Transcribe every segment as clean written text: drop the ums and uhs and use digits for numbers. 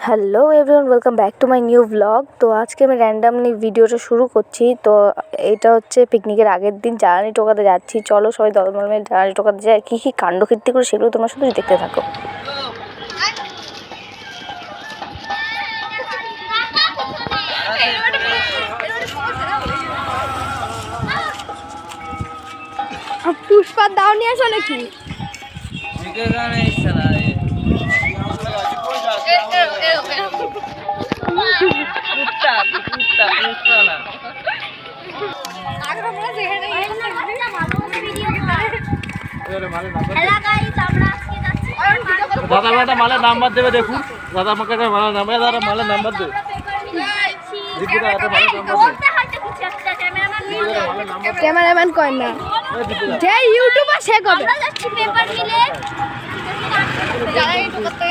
Hello everyone, welcome back to my new blog. তো আজকে আমি র্যান্ডামলি ভিডিওটা শুরু করছি। তো এটা হচ্ছে পিকনিকের আগের দিন, জ্বালানি টোকাতে যাচ্ছি। চলো সবাই দলবল মিলে জ্বালানি টোকাতে যায়। কী কী কাণ্ড কীর্তি করে সেগুলো তোমরা শুধু দেখতে থাকো। পুষ্পার দাও নিয়ে আসো নাকি? দাদা একটা মালের নাম্বার দেবে, দেখুন দাদা আমাকে একটা মালের নাম্বার, দাদা মালের নাম্বার দেবে। ক্যামেরাম্যান কয় না, যে ইউটিউবার সে কবে?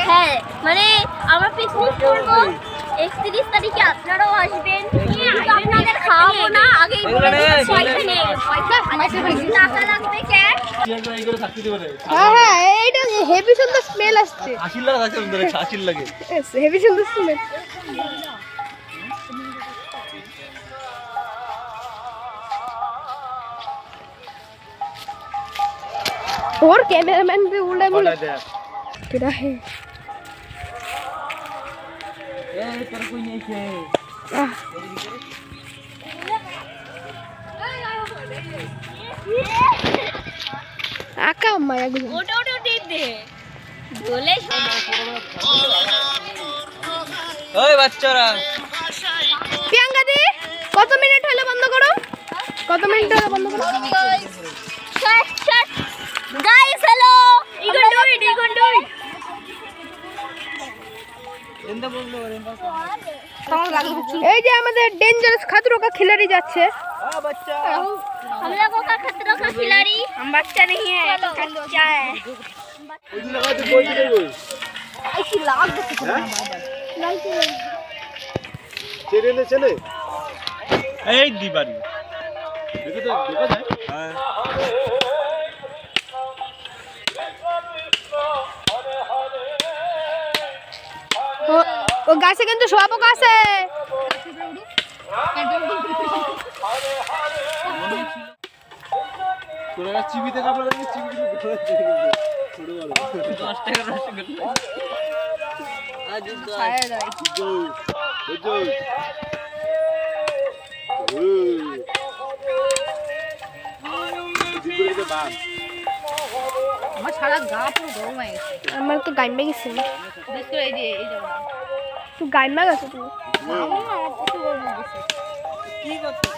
হ্যাঁ, মানে আমরা পিকনিক করব 31 তারিখে, আপনারাও আসবেন। আপনাদের খাওয়াবো না, আগেই বলে দিচ্ছি পয়সা নেই, টাকা লাগবে ক্যাশ। হ্যাঁ হ্যাঁ, এইটা হেভি সুন্দর স্মেল আসছে। 80 টাকা আছে আমাদের, 80 লাগে। হেভি সুন্দর স্মেল। और कैमरामैन भी उड़ा मुड़ा तेरा है। ए तेरे कोई नहीं है। आका माया गुलो ওটা ওটা টিপ দে বলে। ওই বাচ্চারা, প্রিয়াঙ্কা দি কত মিনিট হলো বন্ধ করো? কত মিনিট হলো বন্ধ করো? Shot shot guys, hello, you can do it, you can do it. এন্ডা বললো এন্ডা। এই যে আমাদের ডেঞ্জারাস খাতরো কা খিলাড়ি যাচ্ছে। বাচ্চা, हम लोगों का खतरों का खिलाड़ी, हम बच्चा नहीं है, बच्चा है। ওই লাগা তুই কই দিলে কই? ऐसी लाग ছেড়ে নে ছেলে। এই দিবারি দেখো তো, দেখা যায়। হ্যাঁ ও গাছে কিন্তু শোয়া পোকা আছে। তোরা চিবিতে কাপড় লাগে, চিবিতে ঘোরা ছোট বড় 10 টাকা রসে গেল। আজ ছায়া দাও বুঝো বুঝো। জিবরে বাম আমার সারা গা পুরো গরম হয়ে গেছে। আমার তো গাইমে গেছে। বিশেষ করে এই যাবো তুই গাইমা গেছে তুমি? আমার প্রচুর গরম হয়ে গেছে। কি করছিস?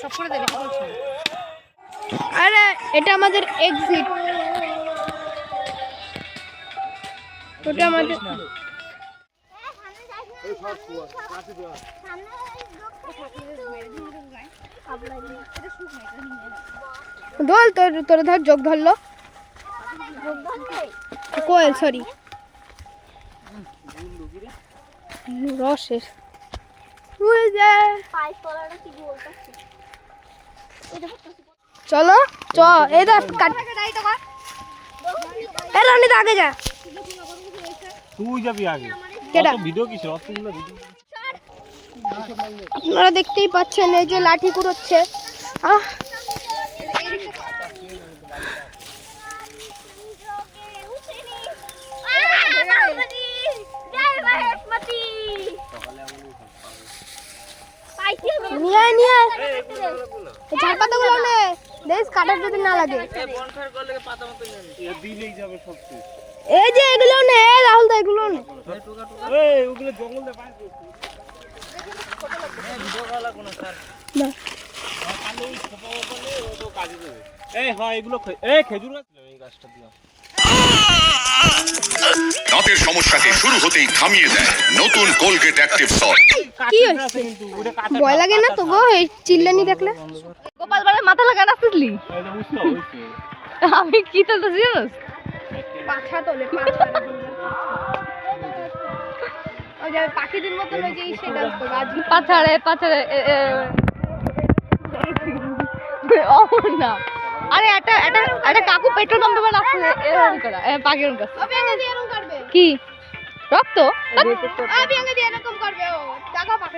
সব করে দে, বেশি করছি না। আরে এটা আমাদের এক্সিট। ওটা আমাদের দোল তোর তোর ধর যোগ ধরলো কোয়েল, সরি রসের চলো চ এই দেখ রানি আগে যা। তুই যাবি আগে। কেডা? কত ভিডিও কিসের? অতগুলো ভিডিও। আপনারা দেখতেই পাচ্ছেন এই যে লাঠি কুড়োচ্ছে। নিয়ে নিয়ে ঝাড় পাতাগুলো নে, দেখ কাটার যদি না লাগে। বনফায়ার করলে পাতা মতো নিয়ে দিলেই যাবে সব কিছু। এই যে এগুলো নে রাহুল দা, এগুলো নে। এই ওগুলো জঙ্গল দে পায় করতে। এই ভিডিও করা লাগবে না স্যার। না কালো ছোপা বলে ও তো কাজে দেবে। এই হয় এগুলো এই খেজুর গাছ, এই গাছটা দিলাম। দাঁতের সমস্যাকে শুরু হতেই থামিয়ে দেয় নতুন কোলগেট অ্যাক্টিভ সল্ট। কি হচ্ছে? ভয় লাগে না তো গো এই চিল্লানি দেখলে? গোপাল বাড়ি মাথা লাগা নাচলি, এই যে বুঝতে হইছে। আমি কি তুলতেছি জানোস? পাছা তোলে পাছা। ওই যে পাখিদের মতন ওই যে সেটা তো গাছ পাছাড়ে পাছাড়ে ও না, আরে একটা একটা একটা কাকু পেট্রোল পাম্পে বানাচ্ছে এরকম করা পাখির কাছে। তবে এনে দিয়ে এরকম করবে কি রক্ত আমি আগে দিয়ে এরকম করবে ও টাকা পাবে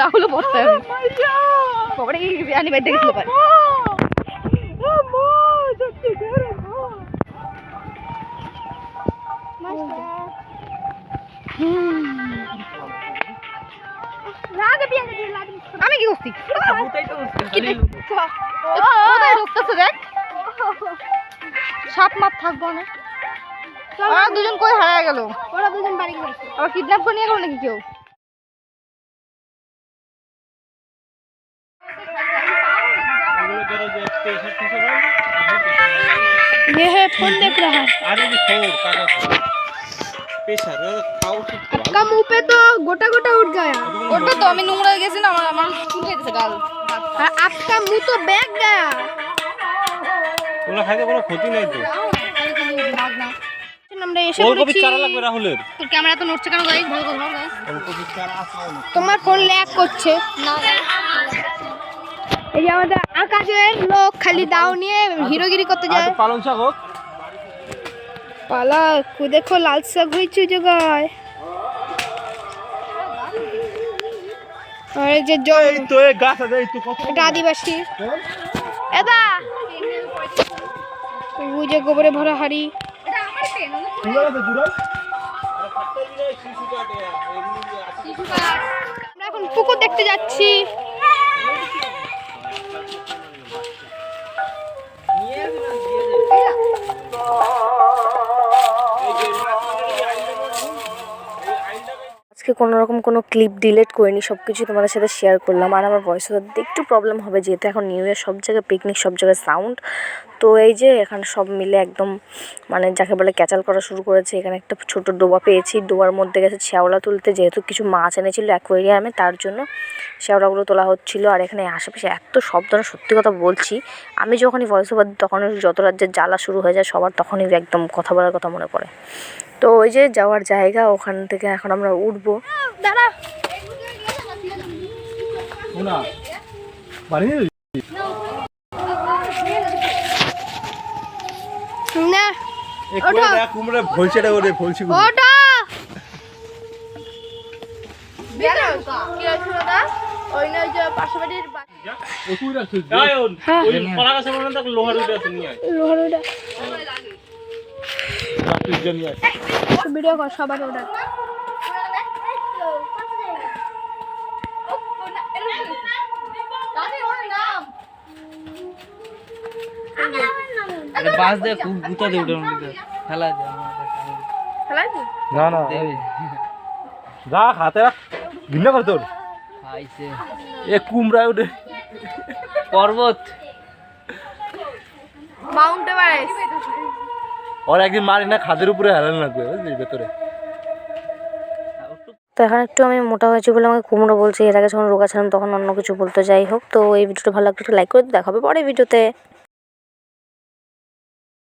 রাহুল বসতে পরে কি বিরিয়ানি বাইতে গেছিল পারে আমি কি করছি কোথায় ঢুকতেছে দেখ সাপ মাপ থাকবো না ওরা দুজন কই হারায় গেল ওরা দুজন বাড়ি গেছে আবার কিডন্যাপ করে নিয়ে গেল নাকি কেউ ये है फोन देख रहा है अरे छोड़ काका प्रेशर खाओ आपका मुंह पे तो गोटा गोटा उठ गया गोटा तो আমি নোংরা গেছি না আমার চুল গেছে গাল आपका मुंह तो बैग गया ওগুলো খাইতে কোনো ক্ষতি নাই তো আমরা এসে ফুলকপি চারা লাগবে রাহুলের তোর ক্যামেরা তো নড়ছে কেন গাইস ভালো কথা গাইস ফুলকপি চারা আছে তোমার ফোন ল্যাগ করছে না এই যে আমাদের আকাশের লোক খালি দাও নিয়ে হিরোগিরি করতে যায় পালং শাক হোক পালা দেখো লাল শাক হয়েছে জায়গায় আর এই যে এই তো এই গাছ আছে এই তো কত এটা আদিবাসী এটা ওই যে গোবরে ভরা হাড়ি ঠিক আছে জুরাল আরে ফাটতে দিলে শিশু কাটে এমনি আছে আমরা এখন পুকুর দেখতে যাচ্ছি আজকে কোনো রকম কোনো ক্লিপ ডিলিট করিনি, সব কিছু তোমাদের সাথে শেয়ার করলাম। আর আমার ভয়েস ওভার একটু প্রবলেম হবে যেহেতু এখন নিউ ইয়ার, সব জায়গায় পিকনিক, সব জায়গায় সাউন্ড। তো এই যে এখানে সব মিলে একদম মানে যাকে বলে ক্যাচাল করা শুরু করেছে। এখানে একটা ছোট ডোবা পেয়েছি, ডোবার মধ্যে গেছে শ্যাওলা তুলতে, যেহেতু কিছু মাছ এনেছিল অ্যাকোয়ারিয়ামে, তার জন্য শ্যাওলাগুলো তোলা হচ্ছিলো। আর এখানে আশেপাশে এত শব্দ, না সত্যি কথা বলছি, আমি যখনই ভয়েস ওভার দিই তখনই যত রাজ্যের জ্বালা শুরু হয়ে যায় সবার, তখনই একদম কথা বলার কথা মনে পড়ে। তো ওই যে যাওয়ার জায়গা, ওখান থেকে এখন আমরা উঠবো। দাঁড়া না বাড়ি না এক করে দেখ কুমড়া ভলছেটা ওরে ভলছি ওটা বেলা কি আছে দাদা ওই না যে পাশাপাশির ও তুই রাখ গায়ন ওই কলা গাছের মনে তাক লোহার উঠে আছে নিয়ে আয় লোহারোটা তুই জন্য আয় ভিডিও কর সবার ওটা अरे बास दे गुता दे उठे उनके खेला दे খেলাই দি না না যা হাতে রাখ গিল্লা কর তোর आइसे এ কুমড়া উঠে पर्वत মাউন্ট এভারেস্ট ওর একদিন মারি না খাদের উপরে হেলান লাগবে বুঝলি ভেতরে। তো এখন একটু আমি মোটা হয়েছি বলে আমাকে কুমড়ো বলছে, এর আগে যখন রোগা ছিলাম তখন অন্য কিছু বলতে। যাই হোক, তো এই ভিডিওটা ভালো লাগলে একটু লাইক করে দেখা হবে পরে ভিডিওতে।